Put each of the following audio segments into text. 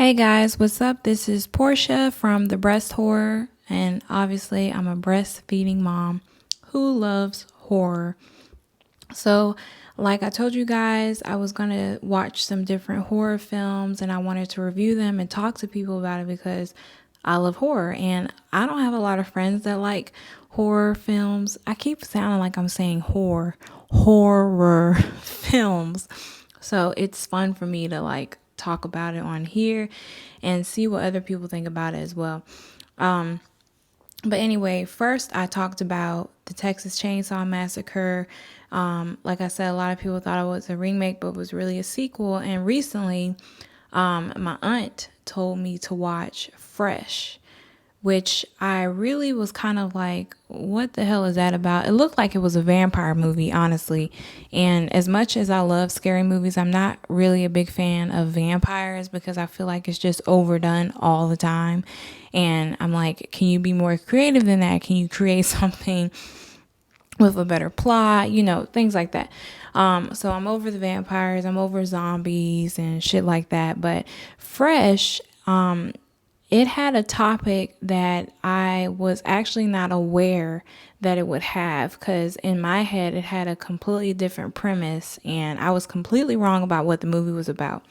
Hey guys, what's up? This is Portia from The Breast Horror, and obviously, I'm a breastfeeding mom who loves horror. So, like I told you guys, I was gonna watch some different horror films and I wanted to review them and talk to people about it because I love horror and I don't have a lot of friends that like horror films. I keep sounding like I'm saying horror films. So it's fun for me to like talk about it on here and see what other people think about it as well. But anyway, first I talked about the Texas Chainsaw Massacre. Like I said, a lot of people thought it was a remake, but it was really a sequel. And recently, my aunt told me to watch Fresh, which I really was kind of like, what the hell is that about? It looked like it was a vampire movie, honestly. And as much as I love scary movies, I'm not really a big fan of vampires because I feel like it's just overdone all the time. And I'm like, can you be more creative than that? Can you create something with a better plot, things like that. So I'm over the vampires, I'm over zombies and shit like that. But Fresh, it had a topic that I was actually not aware that it would have, because in my head it had a completely different premise and I was completely wrong about what the movie was about.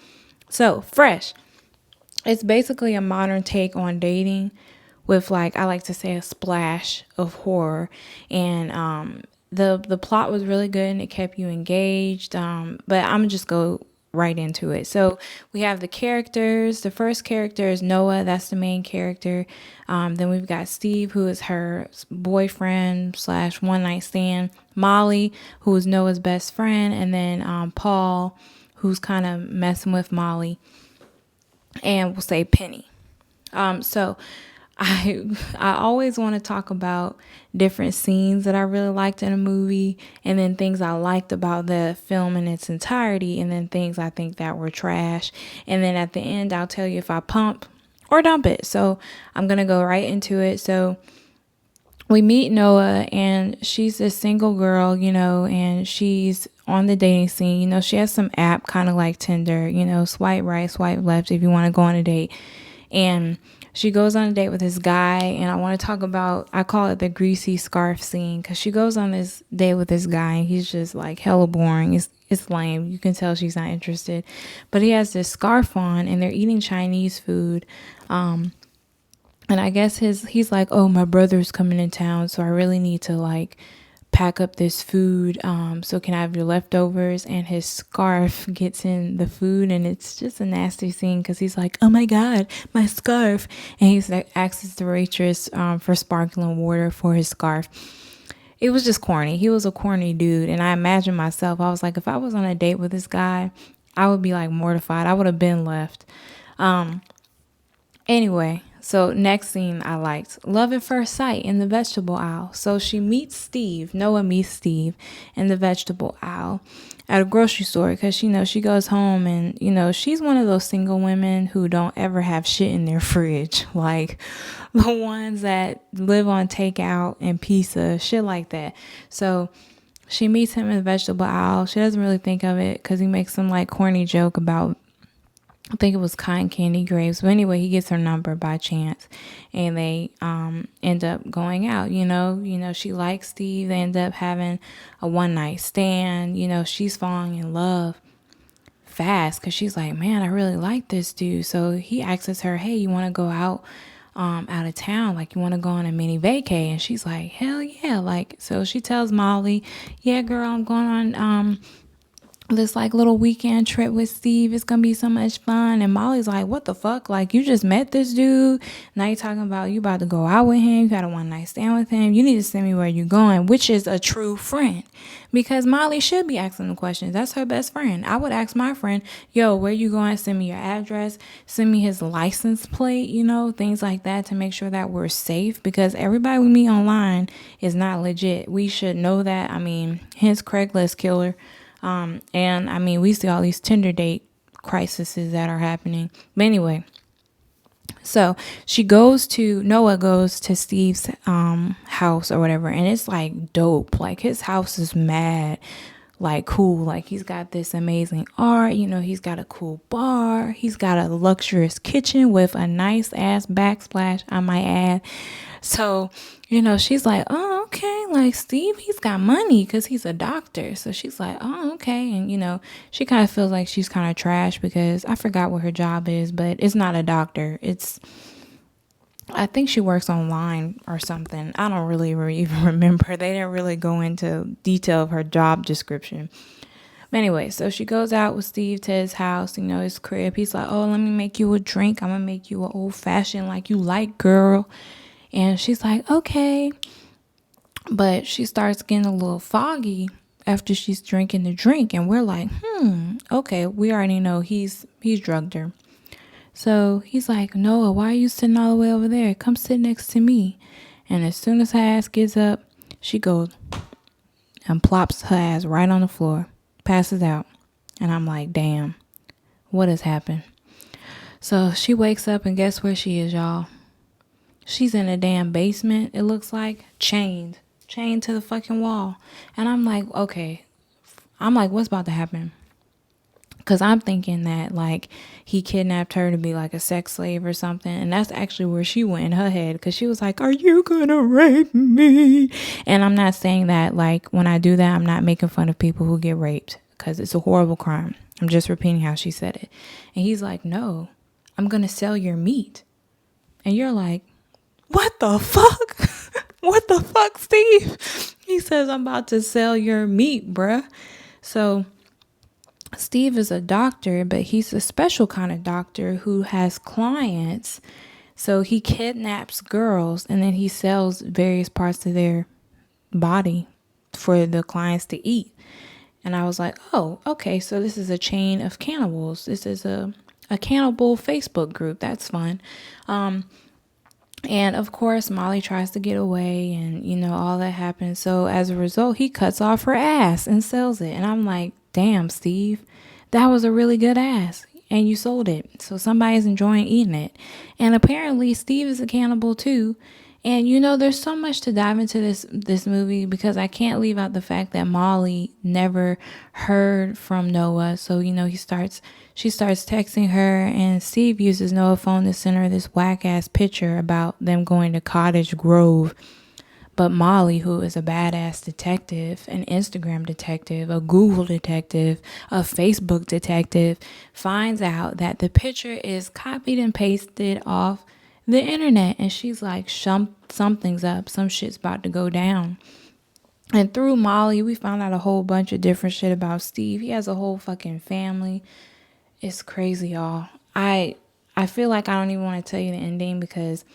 So, Fresh, it's basically a modern take on dating with, like, I like to say, a splash of horror. And the plot was really good and it kept you engaged. But I'm gonna just go right into it. So we have the characters. The first character is Noah. That's the main character. Then we've got Steve, who is her boyfriend slash one night stand. Mollie, who is Noah's best friend, and then Paul, who's kind of messing with Mollie, and we'll say Penny. So I always want to talk about different scenes that I really liked in a movie, and then things I liked about the film in its entirety, and then things I think that were trash. And then at the end, I'll tell you if I pump or dump it. So I'm going to go right into it. So we meet Noah, and she's a single girl, and she's on the dating scene. She has some app kind of like Tinder, swipe right, swipe left if you want to go on a date. And she goes on a date with this guy, and I want to talk about, I call it the greasy scarf scene, because she goes on this date with this guy, and he's just like hella boring. It's lame. You can tell she's not interested. But he has this scarf on, and they're eating Chinese food. And I guess he's like, oh, my brother's coming in town, so I really need to like pack up this food. So can I have your leftovers? And his scarf gets in the food, and it's just a nasty scene because he's like, oh my God, my scarf. And he's like, asks the waitress for sparkling water for his scarf. It was just corny. He was a corny dude. And I imagine myself, I was like, if I was on a date with this guy, I would be like mortified. I would have been left. Anyway, so next scene I liked. Love at first sight in the vegetable aisle. So she meets Steve. Noah meets Steve in the vegetable aisle at a grocery store because she goes home and, she's one of those single women who don't ever have shit in their fridge. Like the ones that live on takeout and pizza, shit like that. So she meets him in the vegetable aisle. She doesn't really think of it because he makes some like corny joke about, I think it was cotton candy grapes. But anyway, he gets her number by chance and they end up going out. She likes Steve. They end up having a one night stand. She's falling in love fast because she's like, man, I really like this dude. So he asks her, hey, you want to go out of town? Like, you want to go on a mini vacay? And she's like, hell yeah. Like, so she tells Mollie, yeah, girl, I'm going on this like little weekend trip with Steve. It's gonna be so much fun. And Mollie's like, what the fuck? Like, you just met this dude, now you're talking about you about to go out with him, you got a one night stand with him, you need to send me where you're going, which is a true friend, because Mollie should be asking the questions. That's her best friend. I would ask my friend, yo, where you going? Send me your address, send me his license plate, things like that, to make sure that we're safe, because everybody we meet online is not legit. We should know that. I mean, hence Craigslist killer. And I mean, we see all these Tinder date crises that are happening. But anyway, so Noah goes to Steve's house or whatever, and it's like dope. Like, his house is mad like cool. Like he's got this amazing art, you know, he's got a cool bar, he's got a luxurious kitchen with a nice ass backsplash, I might add. So, you know, she's like, oh, okay, like Steve, he's got money because he's a doctor. So she's like, oh, okay. And, you know, she kind of feels like she's kind of trash because I forgot what her job is, but it's not a doctor. I think she works online or something. I don't really even remember. They didn't really go into detail of her job description. But anyway, so she goes out with Steve to his house, you know, his crib. He's like, oh, let me make you a drink. I'm going to make you an old fashioned like you like, girl. And she's like, okay. But she starts getting a little foggy after she's drinking the drink. And we're like, okay, we already know he's drugged her. So he's like, Noah, why are you sitting all the way over there? Come sit next to me. And as soon as her ass gets up, she goes and plops her ass right on the floor, passes out. And I'm like, damn, what has happened? So she wakes up and guess where she is, y'all? She's in a damn basement, it looks like, chained to the fucking wall. And I'm like, okay. I'm like, what's about to happen? Because I'm thinking that, like, he kidnapped her to be, like, a sex slave or something. And that's actually where she went in her head. Because she was like, are you gonna rape me? And I'm not saying that, like, when I do that, I'm not making fun of people who get raped. Because it's a horrible crime. I'm just repeating how she said it. And he's like, no, I'm gonna sell your meat. And you're like, what the fuck? What the fuck, Steve? He says, I'm about to sell your meat, bruh. So Steve is a doctor, but he's a special kind of doctor who has clients. So he kidnaps girls and then he sells various parts of their body for the clients to eat. And I was like, oh, okay. So this is a chain of cannibals. This is a cannibal Facebook group. That's fun. And of course, Mollie tries to get away and, you know, all that happens. So as a result, he cuts off her ass and sells it. And I'm like, damn, Steve, that was a really good ass. And you sold it. So somebody's enjoying eating it. And apparently Steve is a cannibal too. And, you know, there's so much to dive into this movie because I can't leave out the fact that Mollie never heard from Noah. So, you know, she starts texting her and Steve uses Noah's phone to send her this whack ass picture about them going to Cottage Grove. But Mollie, who is a badass detective, an Instagram detective, a Google detective, a Facebook detective, finds out that the picture is copied and pasted off the internet. And she's like, something's up. Some shit's about to go down. And through Mollie, we found out a whole bunch of different shit about Steve. He has a whole fucking family. It's crazy, y'all. I feel like I don't even want to tell you the ending because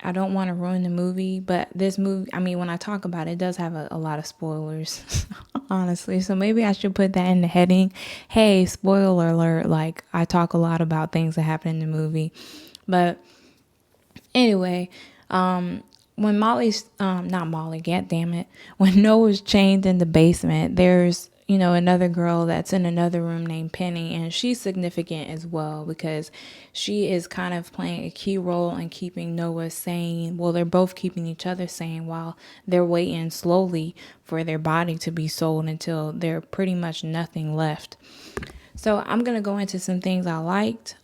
I don't want to ruin the movie. But this movie, I mean, when I talk about it, it does have a lot of spoilers, honestly. So maybe I should put that in the heading. Hey, spoiler alert. Like, I talk a lot about things that happen in the movie. But anyway, when Mollie's, not Mollie, god damn it, when Noah's chained in the basement, there's, you know, another girl that's in another room named Penny, and she's significant as well because she is kind of playing a key role in keeping Noah sane. Well, they're both keeping each other sane while they're waiting slowly for their body to be sold until there's pretty much nothing left. So I'm going to go into some things I liked.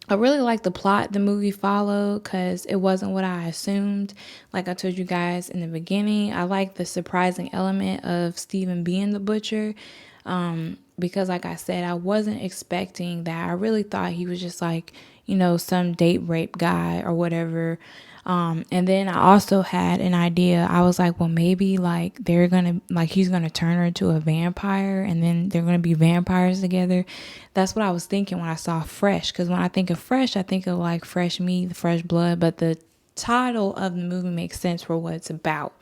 I really like the plot the movie followed because it wasn't what I assumed. Like I told you guys in the beginning, I like the surprising element of Stephen being the butcher because like I said, I wasn't expecting that. I really thought he was just like, you know, some date rape guy or whatever. And then I also had an idea. I was like, well, maybe like he's gonna turn her into a vampire and then they're gonna be vampires together. That's what I was thinking when I saw Fresh. Because when I think of Fresh, I think of like fresh meat, fresh blood. But the title of the movie makes sense for what it's about.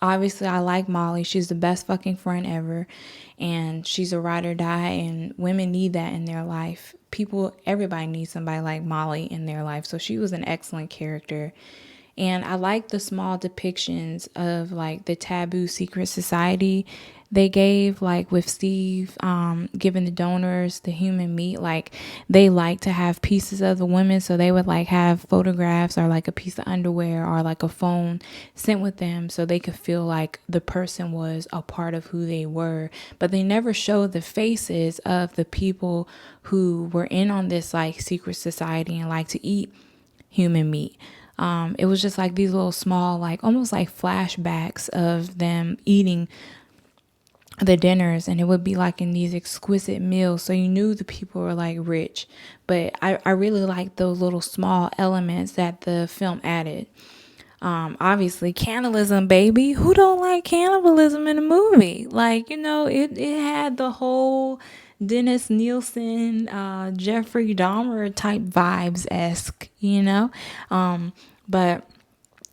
Obviously, I like Mollie. She's the best fucking friend ever. And she's a ride or die. And women need that in their life. Everybody needs somebody like Mollie in their life. So she was an excellent character. And I like the small depictions of like the taboo secret society they gave, like with Steve giving the donors the human meat, like they like to have pieces of the women, so they would like have photographs or like a piece of underwear or like a phone sent with them so they could feel like the person was a part of who they were. But they never showed the faces of the people who were in on this like secret society and like to eat human meat. It was just like these little small, like almost like flashbacks of them eating the dinners, and it would be like in these exquisite meals, so you knew the people were like rich. But I really like those little small elements that the film added. Obviously cannibalism, baby, who don't like cannibalism in a movie? Like, it had the whole Dennis Nielsen, Jeffrey Dahmer type vibes esque, but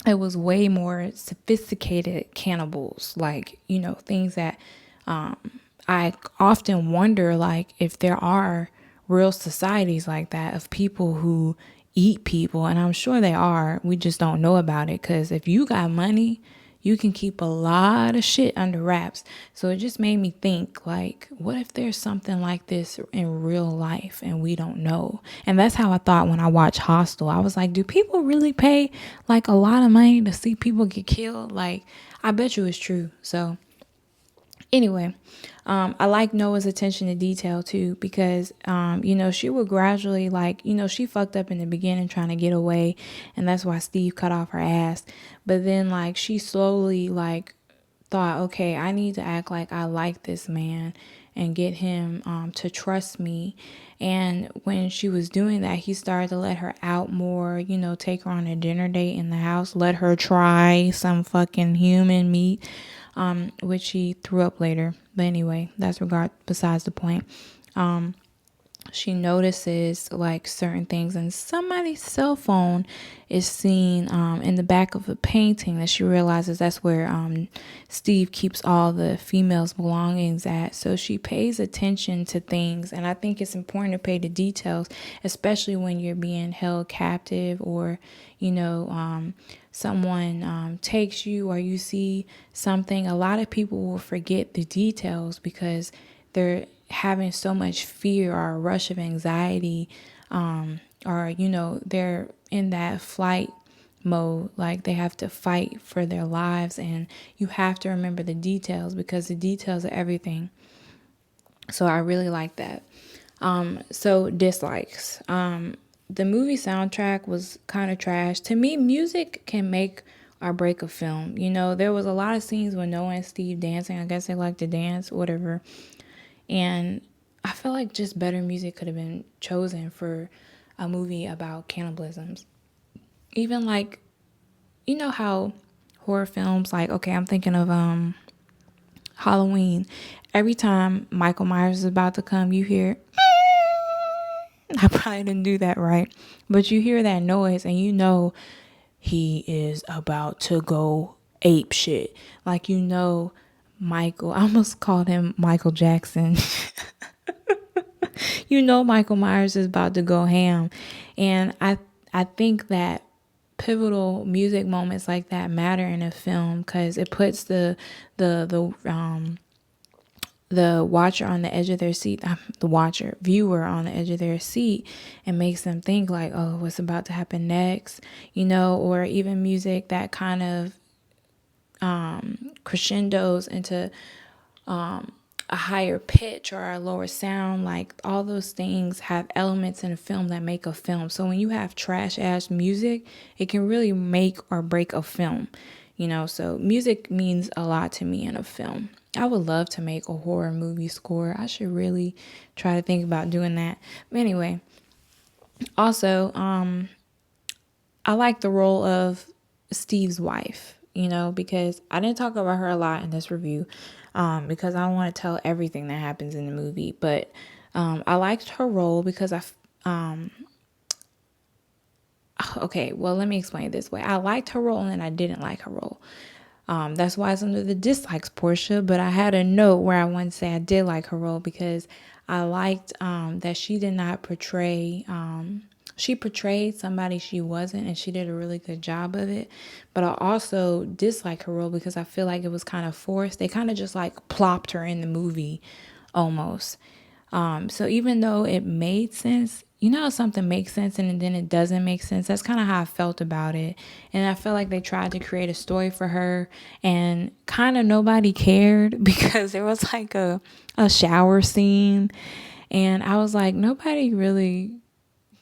it was way more sophisticated cannibals, like, things that I often wonder, like, if there are real societies like that of people who eat people. And I'm sure they are. We just don't know about it, because if you got money, you can keep a lot of shit under wraps. So it just made me think, like, what if there's something like this in real life and we don't know? And that's how I thought when I watched Hostel. I was like, do people really pay like a lot of money to see people get killed? Like, I bet you it's true. So anyway, I like Noah's attention to detail too, because, she would gradually, like, she fucked up in the beginning trying to get away, and that's why Steve cut off her ass. But then, like, she slowly, like, thought, okay, I need to act like I like this man and get him to trust me. And when she was doing that, he started to let her out more, take her on a dinner date in the house, let her try some fucking human meat, which she threw up later. But anyway, that's besides the point. She notices like certain things, and somebody's cell phone is seen in the back of a painting that she realizes that's where Steve keeps all the females' belongings at. So she pays attention to things, and I think it's important to pay the details, especially when you're being held captive, or someone takes you, or you see something. A lot of people will forget the details because they're having so much fear or a rush of anxiety, or they're in that flight mode, like they have to fight for their lives, and you have to remember the details because the details are everything. So I really like that. So dislikes. The movie soundtrack was kind of trash. To me, music can make or break a film. There was a lot of scenes with Noah and Steve dancing. I guess they like to dance, whatever. And I feel like just better music could have been chosen for a movie about cannibalism. Even like, how horror films, like, okay, I'm thinking of Halloween. Every time Michael Myers is about to come, you hear, I probably didn't do that right, but you hear that noise and he is about to go ape shit. Like, Michael, I almost called him Michael Jackson. Michael Myers is about to go ham. And I think that pivotal music moments like that matter in a film, because it puts the watcher on the edge of their seat, viewer on the edge of their seat, and makes them think like, oh, what's about to happen next, or even music that kind of crescendos into a higher pitch or a lower sound. Like, all those things have elements in a film that make a film. So when you have trash ass music, it can really make or break a film. So music means a lot to me in a film. I would love to make a horror movie score. I should really try to think about doing that. But anyway, also, I like the role of Steve's wife, because I didn't talk about her a lot in this review, because I don't want to tell everything that happens in the movie. But I liked her role because okay, well, let me explain it this way. I liked her role and I didn't like her role. That's why it's under the dislikes portion, but I had a note where I wanted to say I did like her role, because I liked that she did not portray she portrayed somebody she wasn't, and she did a really good job of it. But I also dislike her role because I feel like it was kind of forced. They kind of just like plopped her in the movie almost. So even though it made sense, you know, something makes sense and then it doesn't make sense. That's kind of how I felt about it. And I felt like they tried to create a story for her and kind of nobody cared because there was like a shower scene. And I was like, nobody really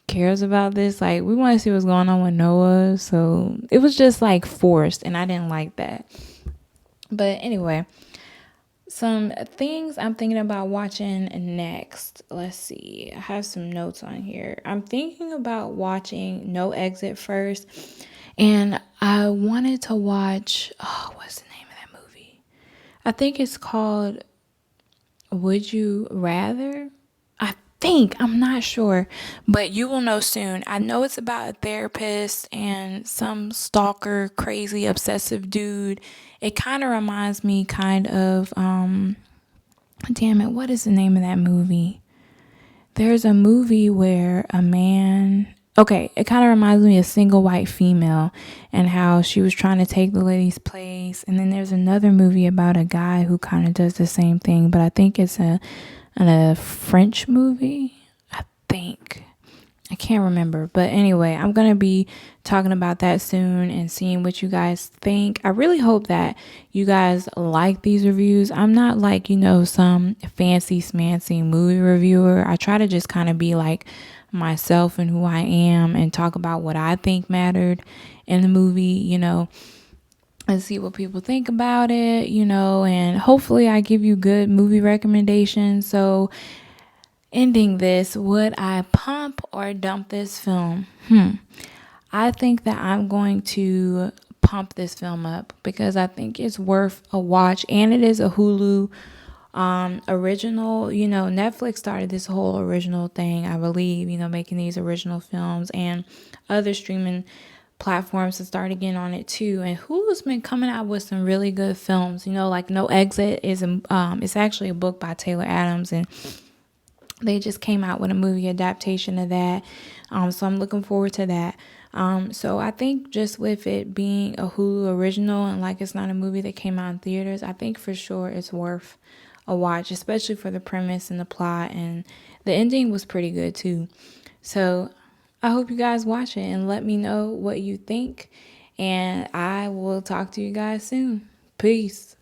cares about this. Like, we want to see what's going on with Noah. So it was just like forced, and I didn't like that. But anyway, some things I'm thinking about watching next. Let's see. I have some notes on here. I'm thinking about watching No Exit first. And I wanted to watch, oh, what's the name of that movie? I think it's called Would You Rather? I'm not sure, but you will know soon. I know it's about a therapist and some stalker, crazy, obsessive dude. It kind of reminds me damn it, what is the name of that movie? There's a movie where a man, okay, it kind of reminds me of Single White Female and how she was trying to take the lady's place. And then there's another movie about a guy who kind of does the same thing, but I think it's a French movie. I think. I can't remember. But anyway, I'm going to be talking about that soon and seeing what you guys think. I really hope that you guys like these reviews. I'm not like, some fancy smancy movie reviewer. I try to just kind of be like myself and who I am and talk about what I think mattered in the movie, and see what people think about it, and hopefully I give you good movie recommendations. So ending this, would I pump or dump this film? I think that I'm going to pump this film up because I think it's worth a watch, and it is a Hulu original. Netflix started this whole original thing, I believe, making these original films, and other streaming platforms to start again on it too. And Hulu's been coming out with some really good films, like No Exit is it's actually a book by Taylor Adams, and they just came out with a movie adaptation of that. So I'm looking forward to that. So I think just with it being a Hulu original and like it's not a movie that came out in theaters, I think for sure it's worth a watch, especially for the premise and the plot, and the ending was pretty good too. So I hope you guys watch it and let me know what you think, and I will talk to you guys soon. Peace.